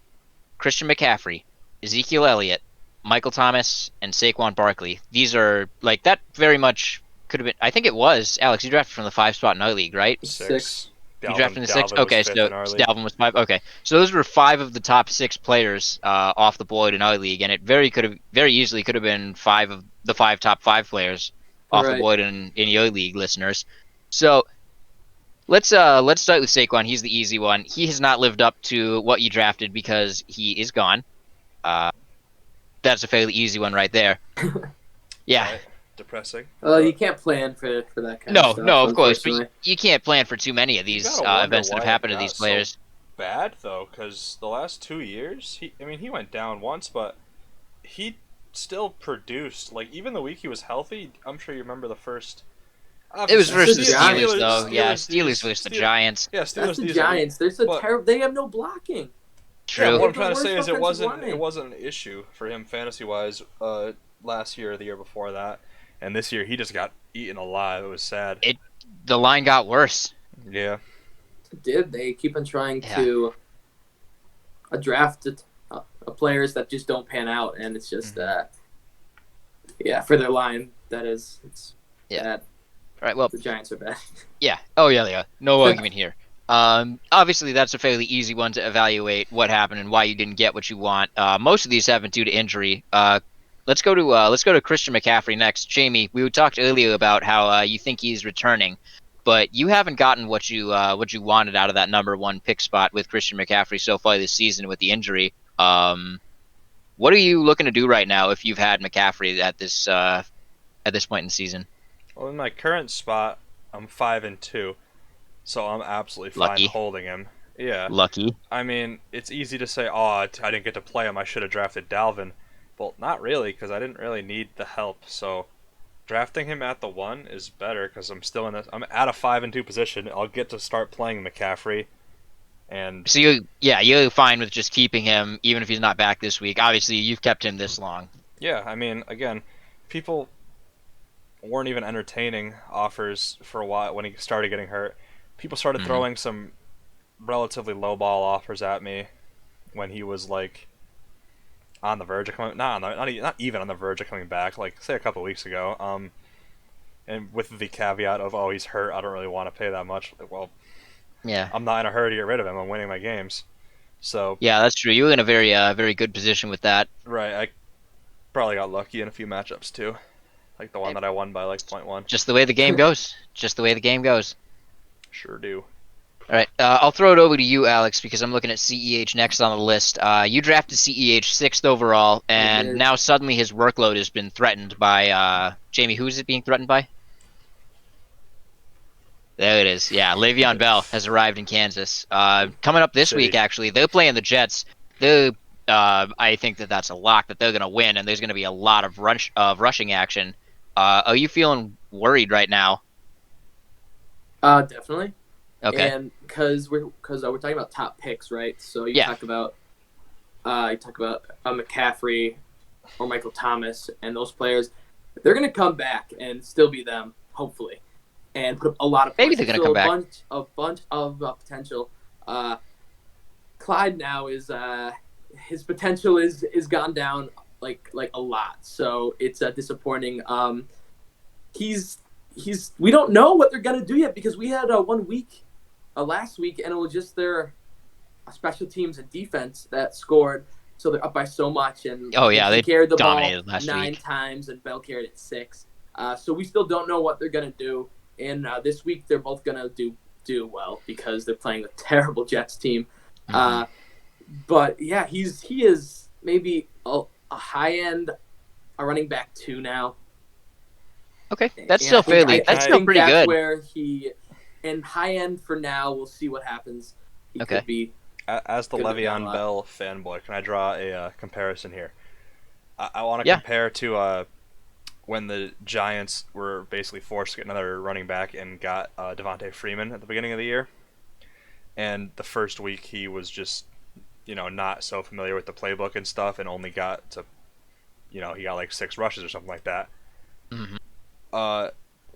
Christian McCaffrey, Ezekiel Elliott, Michael Thomas, and Saquon Barkley. These are like that very much could have been. I think it was Alex. You drafted from the 5 spot in our league, right? 6. You drafted in the 6. Dalvin was Okay, 5th so in our league. Dalvin was 5. Okay, so those were 5 of the top 6 players off the board in our league, and it very easily could have been 5 of the 5 top 5 players off the Right. board in your league, listeners. So let's start with Saquon. He's the easy one. He has not lived up to what you drafted because he is gone. That's a fairly easy one right there. Yeah. Right. Depressing. You can't plan for that kind of No, stuff. no, of course, but Unfortunately. you can't plan for too many of You these gotta wonder events that why have it happened to got these so players. bad though, because the last 2 years, he went down once, but he still produced. Like even the week he was healthy, I'm sure you remember the first. It was versus the Steelers, Steelers, though. Yeah, Steelers versus the Giants. Yeah, That's Steelers. the decent. Giants. There's a But- terrible. They have no blocking. Yeah, True. what I'm the trying to say worst is it offensive wasn't line. an issue for him fantasy wise last year or the year before that, and this year he just got eaten alive. It was sad. The line got worse. Yeah. Did they keep on trying Yeah. to draft players that just don't pan out, and it's just for their line it's Yeah. bad. All right. Well, The Giants are bad. yeah. Oh, yeah, they are. No argument here. Obviously, that's a fairly easy one to evaluate what happened and why you didn't get what you want. Most of these happen due to injury. Let's go to Christian McCaffrey next. Jamie, we talked earlier about how you think he's returning, but you haven't gotten what you wanted out of that number 1 pick spot with Christian McCaffrey so far this season with the injury. What are you looking to do right now if you've had McCaffrey at this point in the season? Well, in my current spot, I'm 5-2, so I'm absolutely fine Lucky. holding him. Yeah. Lucky. I mean, it's easy to say, "Oh, I didn't get to play him. I should have drafted Dalvin." Well, not really, because I didn't really need the help. So, drafting him at the 1 is better because I'm still in this. I'm at a 5-2 position. I'll get to start playing McCaffrey, and So you're fine with just keeping him even if he's not back this week. Obviously, you've kept him this long. yeah, I mean, again, people weren't even entertaining offers for a while when he started getting hurt. People started Mhm. throwing some relatively low ball offers at me when he was like on the verge of coming, not even on the verge of coming back, like say a couple weeks ago. And with the caveat of, oh, he's hurt, I don't really want to pay that much. Like, well, Yeah. I'm not in a hurry to get rid of him. I'm winning my games. So Yeah, that's true. You were in a very good position with that. right, I probably got lucky in a few matchups too, like the one that I won by like 0.1. Just the way the game goes. Just the way the game goes. Sure do. All right, I'll throw it over to you, Alex, because I'm looking at CEH next on the list. You drafted CEH 6th overall, and did. now suddenly his workload has been threatened by Jamie. Who is it being threatened by? There it is. Yeah, Le'Veon Bell has arrived in Kansas. Coming up this week, actually, they're playing the Jets. I think that's a lock that they're going to win, and there's going to be a lot of rushing action. Are you feeling worried right now? Definitely. Okay. And because we're talking about top picks, right? So you talk about McCaffrey or Michael Thomas and those players. They're going to come back and still be them, hopefully, and put up a lot of points. Maybe they're going to come back. A bunch of potential. Clyde now is his potential is gone down like a lot. So it's disappointing. We don't know what they're gonna do yet because we had 1 week last week and it was just their special teams and defense that scored. So they're up by so much, and they carried the ball dominated last 9 week. times, and Bell carried it 6. So we still don't know what they're gonna do. And this week they're both gonna do well because they're playing a terrible Jets team. Mhm. But yeah, he is maybe a high end, a running back 2 now. Okay, that's And still I think- fairly. I That's think still pretty that's good. where and high end for now. We'll see what happens. He Okay. could be As the Couldn't have done a Le'Veon lot. Bell fanboy, can I draw a comparison here? I want to Yeah. compare to when the Giants were basically forced to get another running back and got Devontae Freeman at the beginning of the year. And the first week he was just, not so familiar with the playbook and stuff, and only got to, he got like 6 rushes or something like that. Mm-hmm.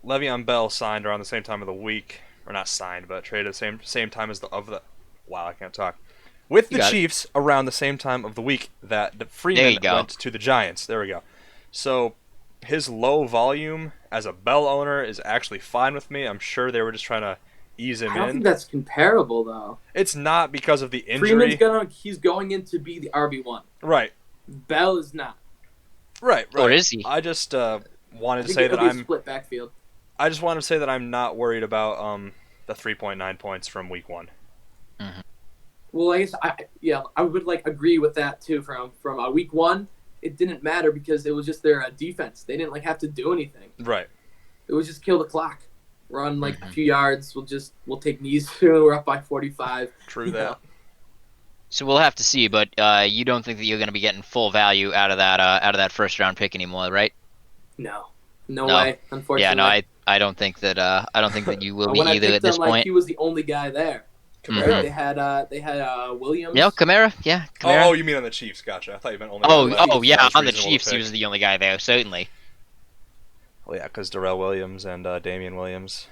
Le'Veon Bell signed around the same time of the week, or not signed, but traded at the same time as wow, I can't talk. With the Chiefs around the same time of the week that Freeman went to the Giants. There we go. So his low volume as a Bell owner is actually fine with me. I'm sure they were just trying to ease him I don't in. think that's comparable though. It's not because of the injury. He's going in to be the RB1. Right. Bell is not. Right. Or is he? I just wanted to I say think that it'll be a split backfield. I just wanted to say that I'm not worried about the 3.9 points from week 1. Mm-hmm. Well, I guess I would agree with that too. From week 1, it didn't matter because it was just their defense. They didn't have to do anything. Right. It was just kill the clock, run a few yards. We'll take knees. We're up by 45. True that. So we'll have to see, but you don't think that you're going to be getting full value out of that first round pick anymore, right? No way. Unfortunately. Yeah, no, I don't think that you will be when either at this point. He was the only guy there. Mm-hmm. Right? They had Williams. Yeah, Kamara. Yeah, Kamara. Oh, you mean on the Chiefs? Gotcha. I thought you meant only. Yeah, on the Chiefs, he was the only guy there, certainly. Well, yeah, because Darrell Williams and Damian Williams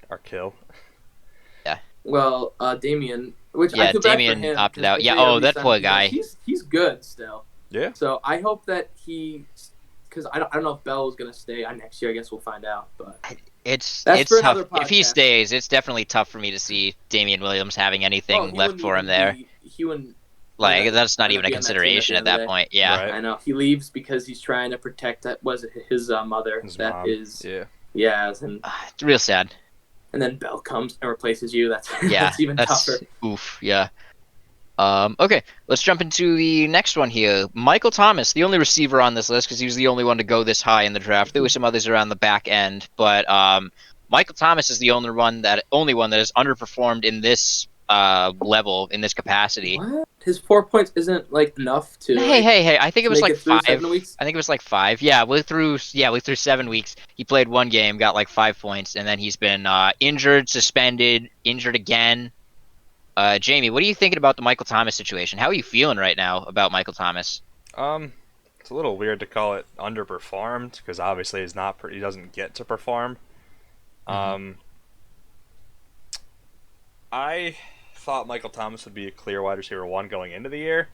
are kill. Yeah. Well, Damian, I feel Damian bad for him, opted out. Yeah. That poor guy. He's good still. Yeah. So I hope that because I don't know if Bell is gonna stay next year. I guess we'll find out. But it's for tough. another If he podcast. stays, it's definitely tough for me to see Damian Williams having anything left for him there. He wouldn't. That's not even a be on that team consideration at at the end that of the point. Yeah. Right. I know he leaves because he's trying to protect his mother. His That mom. is Yeah. and It's real sad. then Bell comes and replaces you. That's Yeah, even tougher. Oof. Yeah. Okay, let's jump into the next one here. Michael Thomas, the only receiver on this list because he was the only one to go this high in the draft. There were some others around the back end, but Michael Thomas is the only one that has underperformed in this level, in this capacity. What? His 4 points isn't enough to. Hey! I think it was make it through 5. 7 weeks? I think it was 5. Yeah, we through 7 weeks. He played one game, got 5 points, and then he's been injured, suspended, injured again. Jamie, what are you thinking about the Michael Thomas situation? How are you feeling right now about Michael Thomas? It's a little weird to call it underperformed because obviously he doesn't get to perform. I thought Michael Thomas would be a clear wide receiver 1 going into the year.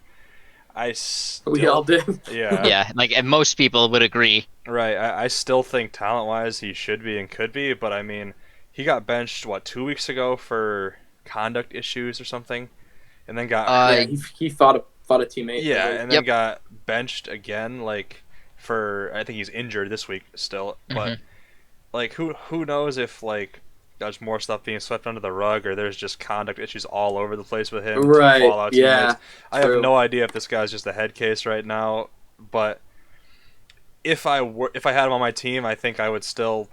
We all did. Yeah. Yeah, and most people would agree. Right. I still think talent-wise he should be and could be, but I mean, he got benched 2 weeks ago for conduct issues or something, and then got he fought a teammate. Yeah, and then got benched again. For I think he's injured this week still, but who knows if there's more stuff being swept under the rug or there's just conduct issues all over the place with him. Right. Fallout teammates. I True. have no idea if this guy's just a head case right now, but if I had him on my team, I think I would still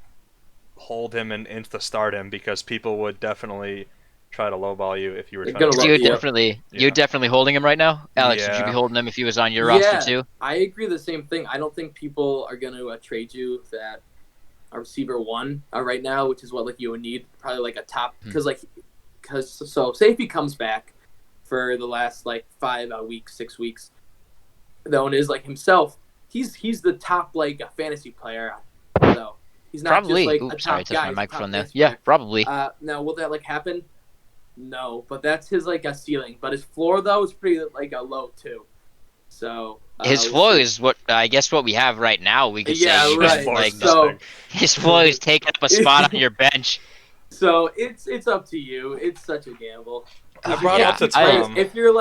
hold him and insta start him because people would definitely try to lowball you if you were trying to. You're definitely holding him right now, Alex. Would you be holding him if he was on your roster too? I agree the same thing. I don't think people are going to trade you that a receiver 1 right now, which is what you would need, probably a top because say if he comes back for the last 5 weeks, 6 weeks, the one is himself. He's the top a fantasy player though. He's not probably. just a top sorry, guy. My microphone there. Yeah, probably. Now will that happen? No, but that's his a ceiling. But his floor though is pretty a low too. So his floor is what we have right now. We could say right. His floor is taking up a spot on your bench. So it's up to you. It's such a gamble. I brought up to Tom. If you're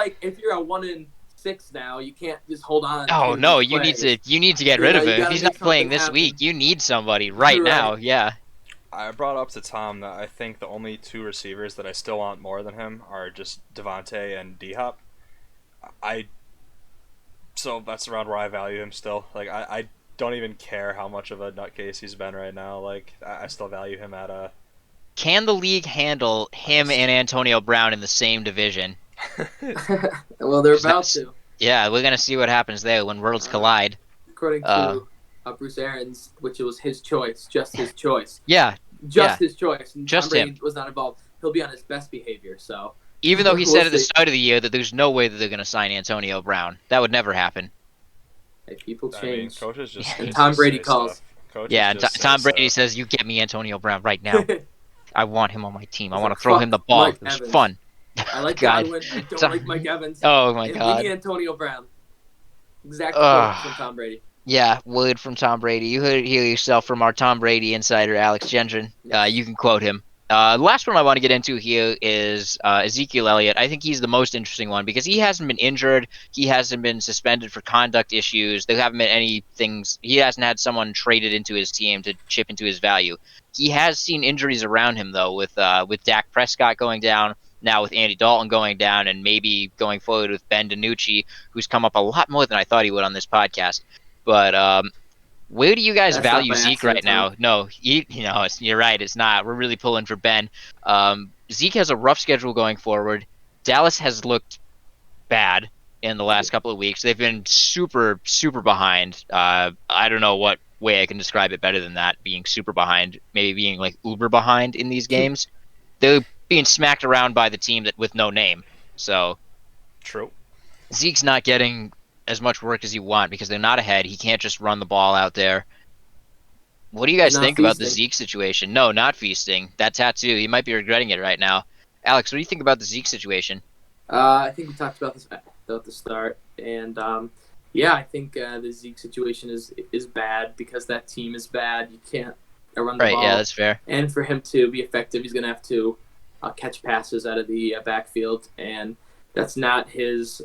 a 1 in 6 now, you can't just hold on. Oh no, you need to get rid of him. He's not playing this week. You need somebody right now. Yeah. I brought up to Tom that I think the only 2 receivers that I still want more than him are just Devontae and D-Hop. So that's around where I value him still. I don't even care how much of a nutcase he's been right now. I still value him at a... Can the league handle him and Antonio Brown in the same division? Well, they're 'Cause about that's- to, Yeah, we're gonna see what happens there when worlds collide. according Uh, to Bruce Arians, which was his choice, just his choice, yeah, just yeah, his choice, and Tom just him. Brady was not involved. He'll be on his best behavior. So Even though he we'll said at the see. start of the year that there's no way that they're gonna sign Antonio Brown, that would never happen. Hey, people I mean, change. coaches just And just Tom Brady say calls. stuff. Coaches Yeah, and just say Tom Brady stuff. says, "You get me Antonio Brown right now. I want him on my team. I He's want to like, throw him the "Fuck ball. Mike It was Evans. fun." I like God. Godwin. I don't Tom- like Mike Evans. Oh my And we God. need Antonio Brown. Exact quote from Tom Brady. Yeah, word from Tom Brady. You heard it here yourself from our Tom Brady insider, Alex Gendron. Yes. You can quote him. The last one I want to get into here is Ezekiel Elliott. I think he's the most interesting one because he hasn't been injured. He hasn't been suspended for conduct issues. There haven't been any things. He hasn't had someone traded into his team to chip into his value. He has seen injuries around him though, with Dak Prescott going down, now with Andy Dalton going down, and maybe going forward with Ben DiNucci, who's come up a lot more than I thought he would on this podcast. But where do you guys That's not value by Zeke accident, right now? Tom. No, you're right. It's not. We're really pulling for Ben. Zeke has a rough schedule going forward. Dallas has looked bad in the last couple of weeks. They've been super, super behind. I don't know what way I can describe it better than that. Being super behind, maybe being like uber behind in these games. They're being smacked around by the team that with no name. So True. Zeke's not getting as much work as you want because they're not ahead. He can't just run the ball out there. What do you guys Not think about the feasting. Zeke situation? No, not feasting. That tattoo, he might be regretting it right now. Alex, what do you think about the Zeke situation? I think we talked about this at the start, and yeah, I think the Zeke situation is bad because that team is bad. You can't run the Right, ball, yeah, that's fair. and for him to be effective, he's going to have to catch passes out of the backfield, and that's not his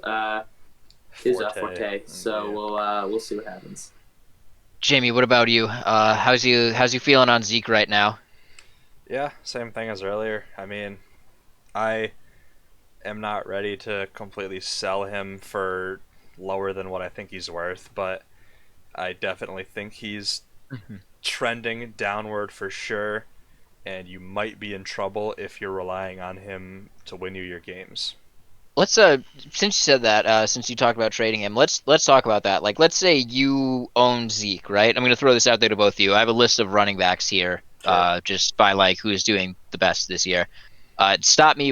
forte. So we'll see what happens. Jamie, what about you? How's you feeling on Zeke right now? Yeah, same thing as earlier. I mean, I am not ready to completely sell him for lower than what I think he's worth, but I definitely think he's trending downward for sure, and you might be in trouble if you're relying on him to win you your games. Let's since you said that, since you talked about trading him, let's talk about that. Like, let's say you own Zeke, right? I'm gonna throw this out there to both of you. I have a list of running backs here, Sure. just by like who's doing the best this year. Stop me.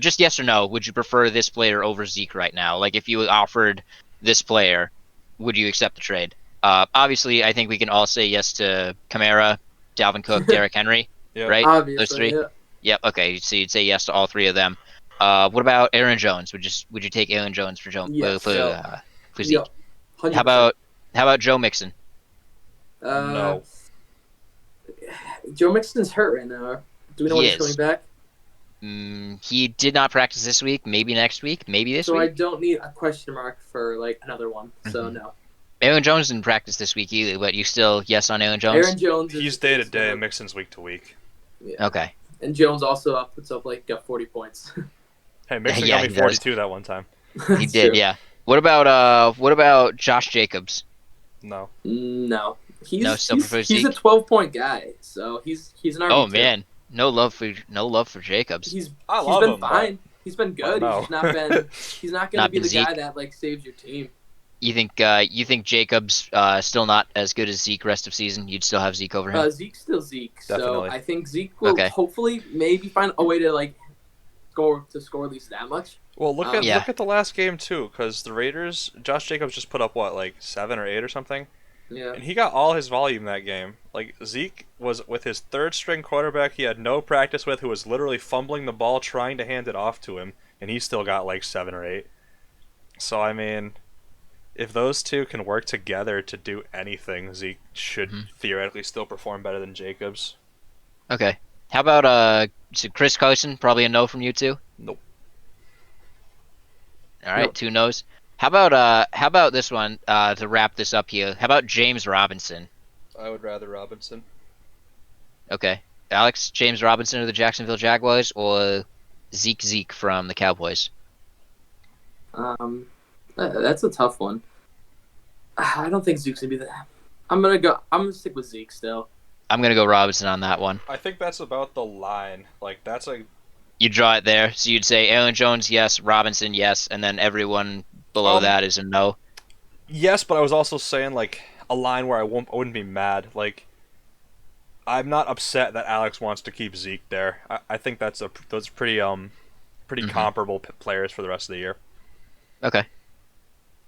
Just yes or no. Would you prefer this player over Zeke right now? Like, if you offered this player, would you accept the trade? Obviously, I think we can all say yes to Kamara, Dalvin Cook, Derrick Henry, Yep. right? Those Obviously, three. yeah. Yep. Okay. So you'd say yes to all three of them. What about Aaron Jones? Would you take Aaron Jones for Yes. for Zeke? Yep. 100%. How about Joe Mixon? Uh, No. Joe Mixon's hurt right now. Do we know He when he's is. coming back? He did not practice this week. Maybe next week. Maybe this So I week. don't need a question mark for like another one. So no. Aaron Jones didn't practice this week either, but you still yes on Aaron Jones? Aaron Jones. He's day to is day, one of- Mixon's week to week. Yeah. Okay. And Jones also puts up like 40 points. Hey, Mixon Yeah, got me he does. 42 that one time. He That's did, true. yeah. What about Josh Jacobs? No. No. No, still prefer He's a Zeke? 12-point guy. So he's an RB2. Oh man, no love for Jacobs. He's love been him, but- fine. He's been good. no. He's not been. He's not going to Not be been the guy Zeke. that like saves your team. You think Jacobs still not as good as Zeke rest of season? You'd still have Zeke over him? Zeke's still Zeke. Definitely. So I think Zeke will Okay. hopefully maybe find a way to like score at least that much. Well, look at Yeah. look at the last game too, because the Raiders, Josh Jacobs just put up what, like 7 or 8 or something, Yeah. and he got all his volume that game. Like Zeke was with his third string quarterback he had no practice with, who was literally fumbling the ball trying to hand it off to him, and he still got like 7 or 8. So I mean, if those two can work together to do anything, Zeke should theoretically still perform better than Jacobs. Okay. How about so Chris Carson? Probably a no from you too. Nope. All right, Nope. 2 no's. How about this one to wrap this up here? How about James Robinson? I would rather Robinson. Okay, Alex, James Robinson of the Jacksonville Jaguars or Zeke from the Cowboys? That's a tough one. I don't think Zeke's gonna be that. I'm gonna stick with Zeke still. I'm gonna go Robinson on that one. I think that's about the line. Like that's You draw it there. So you'd say Aaron Jones, yes. Robinson, yes. And then everyone below that is a no. Yes, but I was also saying like a line where I wouldn't be mad. Like I'm not upset that Alex wants to keep Zeke there. I think those pretty comparable players for the rest of the year. Okay.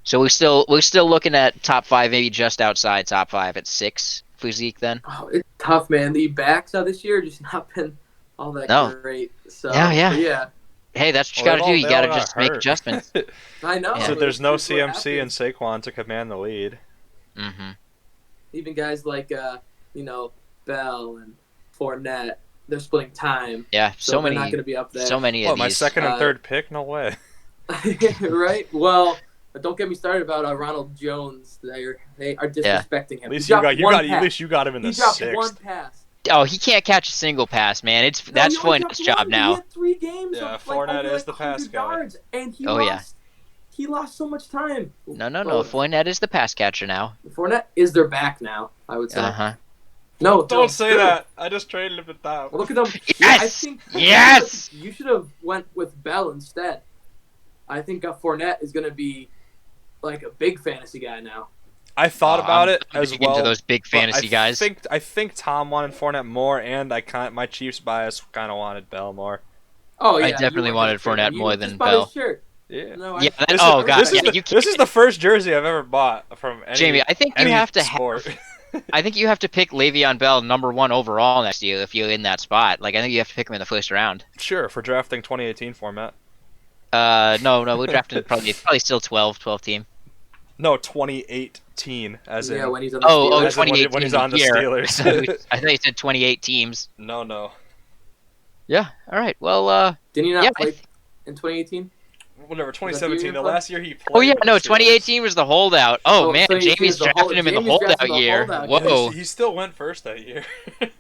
So we're still looking at top 5, maybe just outside top 5 at 6 for Zeke then. Oh, it's tough, man. The backs of this year just not been all that great. So yeah. Hey, that's what you gotta do. You gotta just make hurt. adjustments. I know. Yeah. So there's no CMC and Saquon to command the lead. Mm-hmm. Even guys like Bell and Fournette, they're splitting time. Yeah, so they're many. not going to be up there. So many of these. My second and third pick? No way. Right? Well, don't get me started about Ronald Jones. They are disrespecting him. At least you got him in the sixth. He dropped one pass. Oh, he can't catch a single pass, man. That's Fournette's job now. He had 3 games. Yeah, Fournette is the pass guy. Yards, and he lost so much time. No. Fournette is the pass catcher now. Fournette is their back now, I would say. Uh-huh. No, don't say that. I just traded him at that. Look at them. Yes! I think yes! You should have went with Bell instead. I think Fournette is going to be like a big fantasy guy now. I thought about it I'm as well. into those big fantasy guys. I think Tom wanted Fournette more, and my Chiefs bias kind of wanted Bell more. Oh yeah, I definitely wanted Fournette more than Bell. His shirt. Yeah. No, yeah. This is the first jersey I've ever bought from any Jamie, I think you have to sport. I think you have to pick Le'Veon Bell #1 overall next year if you're in that spot. Like I think you have to pick him in the first round. Sure, for drafting 2018 format. No, we're drafting probably still 12 team. No, 2018 as in when he's on the Steelers. 2018 when he's on the Steelers. I thought you said 28 teams. No. Yeah. All right. Well. Didn't he not play in 2018? Whatever. 2017, the last year he played. Oh yeah, no. 2018 was the holdout. Oh man, Jamie's drafting him in the holdout year. Whoa. He still went first that year.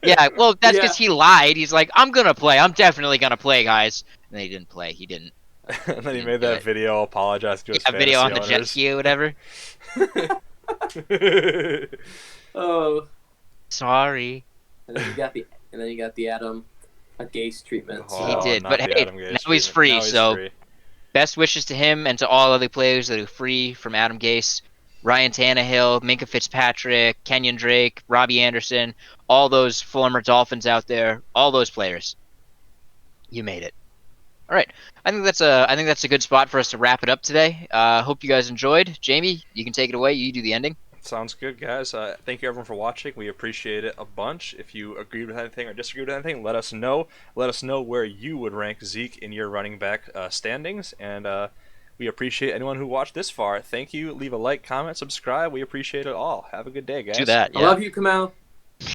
Yeah. Well, that's because he lied. He's like, I'm gonna play. I'm definitely gonna play, guys. And he didn't play. He didn't. And then he made that video apologizing to his fantasy video on owners. the jet ski or whatever. Oh. Sorry. And then you got the Adam Gase treatment. He did, but hey, now he's free. Best wishes to him and to all other players that are free from Adam Gase. Ryan Tannehill, Minkah Fitzpatrick, Kenyon Drake, Robbie Anderson, all those former Dolphins out there, all those players. You made it. All right, I think that's a good spot for us to wrap it up today. Hope you guys enjoyed. Jamie, you can take it away. You do the ending. Sounds good, guys. Thank you everyone for watching. We appreciate it a bunch. If you agreed with anything or disagreed with anything, let us know. Let us know where you would rank Zeke in your running back standings, and we appreciate anyone who watched this far. Thank you. Leave a like, comment, subscribe. We appreciate it all. Have a good day, guys. Do that. Yeah. I love you, Kamal.